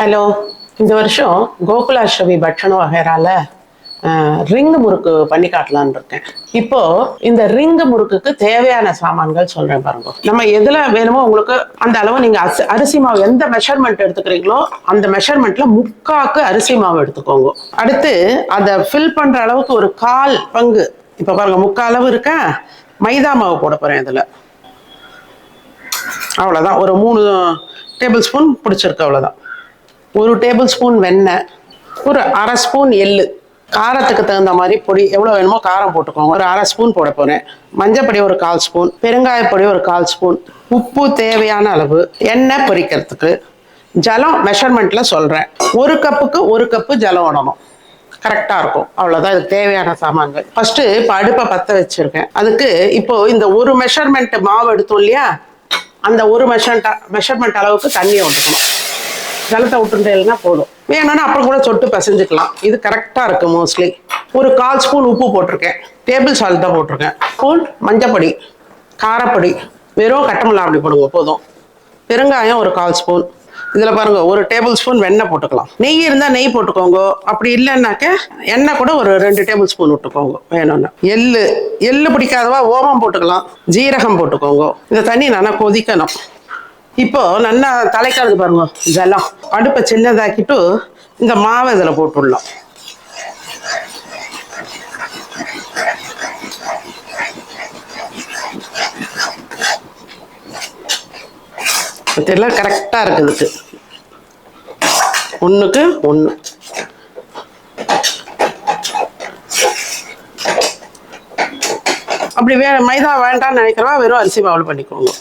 Hello. இந்த வருஷம் Gokulashtami பட்சண வகைரால ring முறுக்கு பண்ணி காட்டலான்னு இருக்கேன். இப்போ இந்த ரிங்கு முறுக்குக்கு தேவையான சாமான்கள் சொல்றேன் பாருங்க. நம்ம எதுல வேணுமோ உங்களுக்கு அந்த அளவு நீங்க அரிசி மாவு எந்த மெஷர்மெண்ட் எடுத்துக்கிறீங்களோ அந்த மெஷர்மெண்ட்ல முக்காக்கு அரிசி மாவு எடுத்துக்கோங்க. அடுத்து அதை ஃபில் பண்ற அளவுக்கு ஒரு 1/4 பங்கு, இப்ப பாருங்க 3/4 அளவு இருக்க மைதா மாவு போட போறேன் இதுல. அவ்வளவுதான், ஒரு 3 டேபிள் ஸ்பூன் பிடிச்சிருக்கு, அவ்வளவுதான். 1 டேபிள் ஸ்பூன் வெண்ணெய், ஒரு 1/2 ஸ்பூன் எள்ளு, காரத்துக்கு தகுந்த மாதிரி பொடி எவ்வளோ வேணுமோ காரம் போட்டுக்கோங்க. ஒரு 1/2 ஸ்பூன் போட போறேன். மஞ்சப்பொடி ஒரு 1/4 ஸ்பூன், பெருங்காயப்பொடி ஒரு 1/4 ஸ்பூன், உப்பு தேவையான அளவு, எண்ணெய் பொரிக்கிறதுக்கு, ஜலம் மெஷர்மெண்ட்ல சொல்றேன். 1 கப்புக்கு 1 கப்பு ஜலம் விடணும், கரெக்டா இருக்கும். அவ்வளவுதான் இதுக்கு தேவையான சாமான்கள். ஃபர்ஸ்ட் இப்போ அடுப்பை பற்ற வச்சிருக்கேன். அதுக்கு இப்போ இந்த ஒரு மெஷர்மெண்ட் மாவு எடுத்தோம் இல்லையா, அந்த ஒரு மெஷர்மெண்ட் அளவுக்கு தண்ணியை விட்டுக்கணும். ஜலத்தை விட்டுருந்தேன்னா போதும், வேணும்னா அப்புறம் கூட சொட்டு பசைஞ்சுக்கலாம். இது கரெக்டாக இருக்கு. மோஸ்ட்லி ஒரு 1/4 ஸ்பூன் உப்பு போட்டிருக்கேன், டேபிள் சால்ட் தான் போட்டிருக்கேன். ஸ்பூன் மஞ்சப்பொடி, காரப்பொடி, வெறும் கட்ட மிளகாய் போடுங்க போதும். பெருங்காயம் ஒரு 1/4 ஸ்பூன். இதில் பாருங்க ஒரு டேபிள் ஸ்பூன் வெண்ணெய் போட்டுக்கலாம். நெய் இருந்தால் நெய் போட்டுக்கோங்க, அப்படி இல்லைன்னாக்க எண்ணெய் கூட ஒரு 2 டேபிள் ஸ்பூன் விட்டுக்கோங்க வேணும்னா. எள்ளு பிடிக்காதவா ஓமம் போட்டுக்கலாம், ஜீரகம் போட்டுக்கோங்க. இந்த தண்ணி நல்லா கொதிக்கணும். இப்போ நல்லா தலைக்காது பாருங்க ஜலம். அடுப்பை சின்னதாக்கிட்டு இந்த மாவை இதில் போட்டுடலாம். இதெல்லாம் கரெக்டா இருக்குதுக்கு, 1க்கு 1. அப்படி மைதா வேண்டாம்னு நினைக்கிறவா வெறும் அரிசி மாவுல பண்ணிக்கோங்க.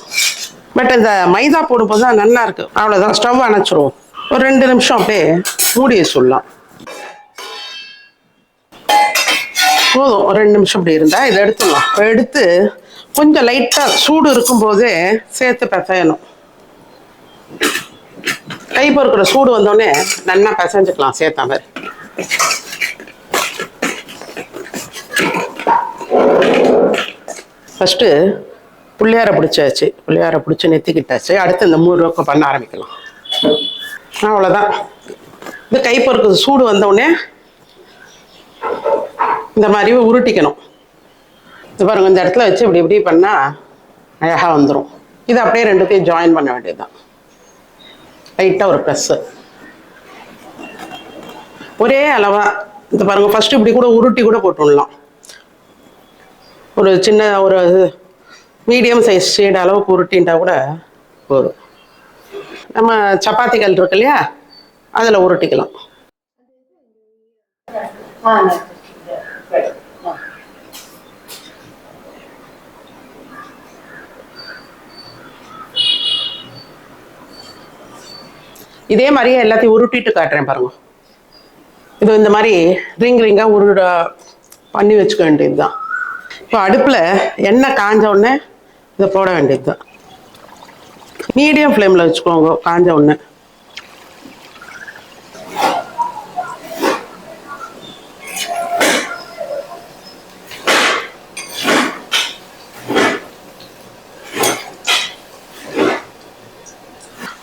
பட் இந்த மைதா போடும்போது தான் நல்லா இருக்கு. அவ்வளோதான், ஸ்டவ் அணைச்சிருவோம். ஒரு 2 நிமிஷம் அப்படியே மூடி வச்சுடலாம். போதும், ஒரு 2 நிமிஷம் இப்படி இருந்தால் இதை எடுத்துடலாம். எடுத்து கொஞ்சம் லைட்டாக சூடு இருக்கும்போதே சேர்த்து பிசையணும். கை பொறுக்கிற சூடு வந்தோடனே நல்லா பிசைஞ்சுக்கலாம் சேர்த்த மாதிரி. ஃபஸ்ட்டு புள்ளியாரை பிடிச்சாச்சு, புள்ளியாரை பிடிச்சி நெத்திக்கிட்டாச்சு. அடுத்து இந்த 3 ரோக்கம் பண்ண ஆரம்பிக்கலாம். அவ்வளோதான். இந்த கை பொறுக்கு சூடு வந்தோடனே இந்த மாதிரி உருட்டிக்கணும். இது பாருங்க, இந்த இடத்துல வச்சு இப்படி இப்படி பண்ணால் அழகாக வந்துடும். இது அப்படியே 2த்தையும் ஜாயின் பண்ண வேண்டியதுதான். லைட்டாக ஒரு ப்ரெஸ்ஸு, ஒரே அளவாக. இந்த பாருங்க, ஃபஸ்ட்டு இப்படி கூட உருட்டி கூட போட்டுடலாம். ஒரு சின்ன ஒரு மீடியம் சைஸ் ஷேட் அளவுக்கு உருட்டின்ட்டா கூட வரும். நம்ம சப்பாத்தி கல் இருக்கு இல்லையா, அதில் உருட்டிக்கலாம். இதே மாதிரியே எல்லாத்தையும் உருட்டிட்டு காட்டுறேன் பாருங்க. இது இந்த மாதிரி ரிங்காக பண்ணி வச்சுக்க வேண்டியது தான். இப்போ அடுப்பில் எண்ணெய் காஞ்ச உடனே இதை போட வேண்டியது தான். மீடியம் ஃப்ளேமில் வச்சுக்கோங்க. காஞ்ச உடனே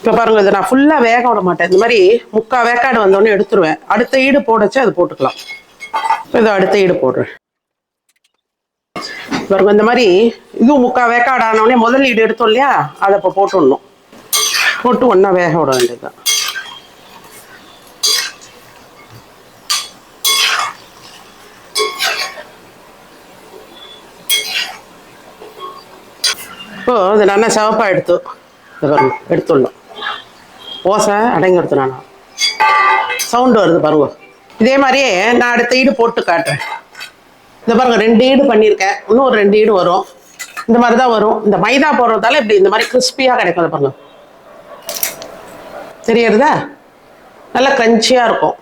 இப்போ பாருங்க, இதை நான் ஃபுல்லாக வேக விட மாட்டேன். இந்த மாதிரி 3/4 வேக்காடு வந்தோடனே எடுத்துருவேன். அடுத்த ஈடு போடச்சு அது போட்டுக்கலாம். இப்போ இதை அடுத்த ஈடு போடுறேன் பாருங்க. இந்த மாதிரி இதுவும் 3/4 வேக்காடு ஆனோடனே முதல் ஈடு எடுத்தோம் இல்லையா, அதை இப்போ போட்டுடணும். போட்டு ஒன்றா வேக விட வேண்டியதுதான். இப்போ இது நல்லா சிவப்பாக எடுத்துடணும். ஓசை அடங்கி எடுத்துனானா சவுண்டு வருது பாருங்க. இதே மாதிரியே நான் அடுத்த ஈடு போட்டு காட்டுறேன். இந்த பாருங்க, 2 ஈடு பண்ணியிருக்கேன். இன்னும் ஒரு 2 ஈடு வரும். இந்த மாதிரி தான் வரும். இந்த மைதா போடுறதால இப்படி இந்த மாதிரி கிறிஸ்பியாக கிடைக்கும் பாருங்க. தெரியறதா? நல்லா கிரன்ச்சியாக இருக்கும்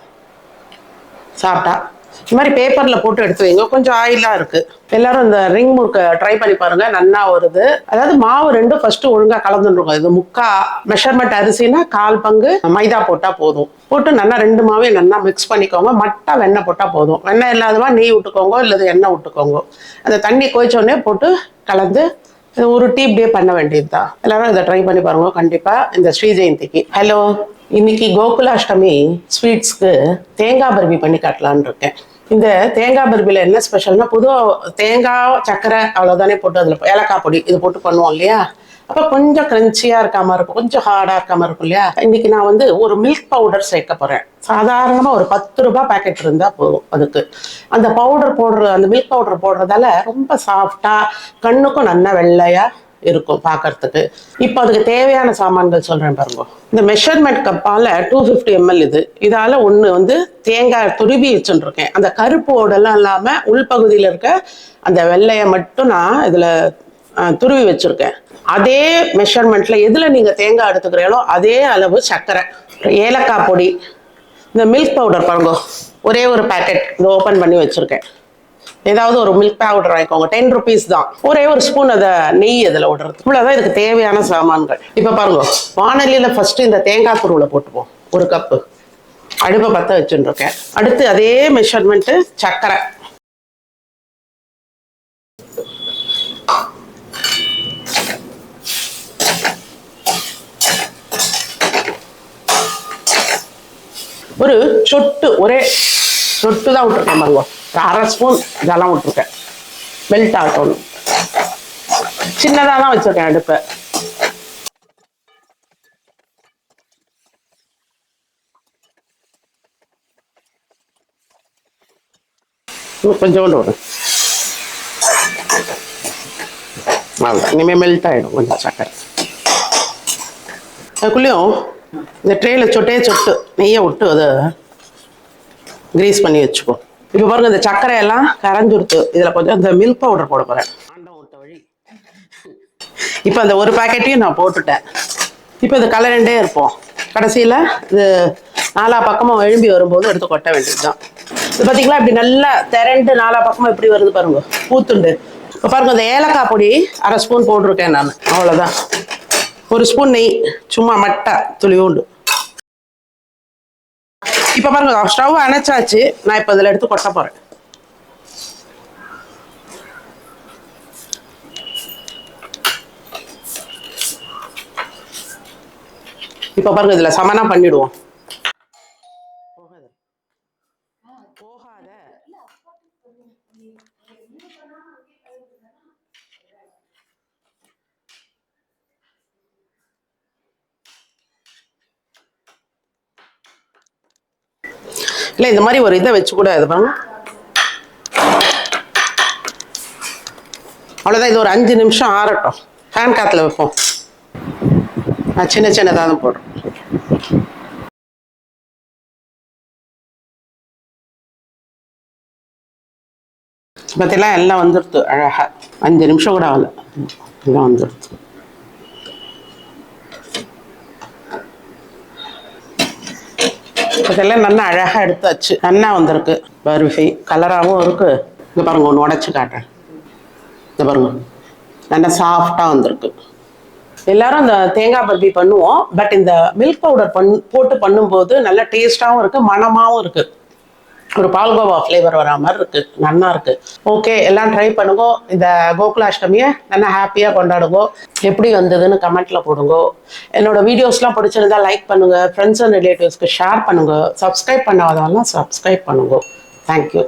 சாப்பிட்டா. இந்த மாதிரி பேப்பரில் போட்டு எடுத்து வைங்க. கொஞ்சம் ஆயிலாக இருக்குது. எல்லாரும் இந்த ரிங் முறுக்க ட்ரை பண்ணி பாருங்க, நல்லா வருது. அதாவது மாவு 2 ஃபர்ஸ்ட் ஒழுங்காக கலந்துருக்கும். இது 3/4 மெஷர்மெண்ட் அரிசினா 1/4 பங்கு மைதா போட்டால் போதும். போட்டு நல்லா 2 மாவையும் நல்லா மிக்ஸ் பண்ணிக்கோங்க. மட்டா வெண்ணெய் போட்டால் போதும். வெண்ணெய் இல்லாதவா நெய் விட்டுக்கோங்க, இல்லை எண்ணெய் விட்டுக்கோங்க. அந்த தண்ணி கொதிச்சோடனே போட்டு கலந்து உருட்டி இப்படியே பண்ண வேண்டியது தான். எல்லாரும் இதை ட்ரை பண்ணி பாருங்க கண்டிப்பாக இந்த ஸ்ரீ ஜெயந்திக்கு. ஹலோ. இன்னைக்கு கோகுலாஷ்டமி ஸ்வீட்ஸ்க்கு தேங்காய் பர்பி பண்ணி காட்டலான்னு இருக்கேன். இந்த தேங்காய் பர்பியில் என்ன ஸ்பெஷல்னா, பொதுவாக தேங்காய் சக்கரை அவ்வளோதானே போட்டு அதில் ஏலக்காய் பொடி இது போட்டு பண்ணுவோம் இல்லையா? அப்போ கொஞ்சம் கிரன்ச்சியாக இருக்காமல் இருக்கும், கொஞ்சம் ஹார்டாக இருக்காமல் இருக்கும் இல்லையா? இன்னைக்கு நான் வந்து ஒரு மில்க் பவுடர் சேர்க்க போகிறேன். சாதாரணமாக ஒரு 10 ரூபாய் பேக்கெட் இருந்தால் போதும். அதுக்கு அந்த பவுடர் அந்த மில்க் பவுடர் போடுறதால ரொம்ப சாஃப்டாக, கண்ணுக்கும் நல்லா வெள்ளையாக இருக்கும் பார்க்கறதுக்கு. இப்போ அதுக்கு தேவையான சாமான்கள் சொல்கிறேன் பாருங்க. இந்த மெஷர்மெண்ட் கப்பால் 250 ml இதால் ஒன்று வந்து தேங்காய் துருவி வச்சுருக்கேன். அந்த கருப்போடெல்லாம் இல்லாமல் உள்பகுதியில் இருக்க அந்த வெள்ளையை மட்டும் நான் இதில் துருவி வச்சுருக்கேன். அதே மெஷர்மெண்ட்டில் எதில் நீங்கள் தேங்காய் எடுத்துக்கிறீங்களோ அதே அளவு சர்க்கரை, ஏலக்காய் பொடி, இந்த மில்க் பவுடர் பாருங்க, ஒரே ஒரு பேக்கெட் இதை ஓப்பன் பண்ணி வச்சுருக்கேன். ஏதாவது ஒரு மில்க் பவுடர் வாங்கிக்கோங்க, 10 rupees தான். ஒரே ஒரு ஸ்பூன் அதை நெய் அதில் விடுறது. இவ்வளோதான் இதுக்கு தேவையான சாமான்கள். இப்போ பாருங்க, வானலியில் ஃபர்ஸ்ட் இந்த தேங்காய் துருவலை போட்டுப்போம். 1 கப்பு அடுப்பை பற்ற வச்சுருக்கேன். அடுத்து அதே மெஷர்மெண்ட்டு சர்க்கரை, ஒரு சொட்டு, ஒரே சொட்டு தான் விட்டுருக்கேன் பாருங்க. 1/2 ஸ்பூன் இதெல்லாம் விட்டுருக்கேன். மெல்ட் ஆகணும். சின்னதாக தான் வச்சுருக்கேன் அடுப்பை. கொஞ்சோண்டு வரும், இனிமேல் மெல்ட் ஆகிடும் கொஞ்சம் சக்கரை. அதுக்குள்ளேயும் இந்த ட்ரேயில் சொட்டே சொட்டு நெய்யை விட்டு அதை கிரீஸ் பண்ணி வச்சுக்கோ. இப்போ பாருங்க, இந்த சர்க்கரையெல்லாம் கரைஞ்சுடுத்து. இதில் கொஞ்சம் இந்த மில்க் பவுடர் போட போகிறேன். இப்போ அந்த ஒரு பேக்கெட்டையும் நான் போட்டுட்டேன். இப்போ இது கலரண்டே இருப்போம். கடைசியில் இது 4 பக்கமும் எழும்பி வரும்போது எடுத்து கொட்ட வேண்டியது தான். இது பார்த்தீங்களா, இப்படி நல்லா திரண்டு 4 பக்கமும் எப்படி வருது பாருங்க, பூத்துண்டு. இப்போ பாருங்க, இந்த ஏலக்காய் பொடி 1/2 ஸ்பூன் போட்டிருக்கேன் நான். அவ்வளோதான். 1 ஸ்பூன் நெய், சும்மா மட்டை துளியோண்டு. இப்போ பாருங்க, ஸ்டவ் அணைச்சாச்சு. நான் இப்போ இதில் எடுத்து கொட்ட போகிறேன். இப்போ பாருங்க, இதில் சமனா பண்ணிடுவோம். இல்லை, இந்த மாதிரி ஒரு இதை வச்சு கூட இது பாருங்க. அவ்வளோதான். இது ஒரு 5 நிமிஷம் ஆறட்டும். ஃபேன் காற்றுல வைப்போம். நான் சின்ன சின்னதாக தான் போடுறேன். பார்த்தீங்களா, எல்லாம் வந்துடுது அழகாக. 5 நிமிஷம் கூட ஆகலை, எல்லாம் வந்துடுது. இதெல்லாம் நல்லா அழகாக எடுத்தாச்சு. நல்லா வந்திருக்கு பர்ஃபி, கலராகவும் இருக்குது. இங்கே பாருங்க, ஒன்று உடச்சி காட்டுறேன். இந்த பாருங்க, நல்லா சாஃப்டாக வந்திருக்கு. எல்லாரும் இந்த தேங்காய் பர்ஃபி பண்ணுவோம். பட் இந்த மில்க் பவுடர் போட்டு பண்ணும்போது நல்ல டேஸ்டாகவும் இருக்குது, மணமாகவும் இருக்குது. ஒரு பால்கோவா ஃப்ளேவர் வரா மாதிரி இருக்குது, நல்லா இருக்குது. ஓகே, எல்லாம் ட்ரை பண்ணுங்க. இந்த கோகுலாஷ்டமியை நல்லா ஹாப்பியாக கொண்டாடுங்க. எப்படி வந்ததுன்னு கமெண்ட்டில் போடுங்க. என்னோட வீடியோஸ்லாம் பிடிச்சிருந்தா லைக் பண்ணுங்கள், ஃப்ரெண்ட்ஸ் அண்ட் ரிலேட்டிவ்ஸ்க்கு ஷேர் பண்ணுங்கள். சப்ஸ்கிரைப் பண்ணாதவங்கலாம் சப்ஸ்கிரைப் பண்ணுங்க. தேங்க்யூ.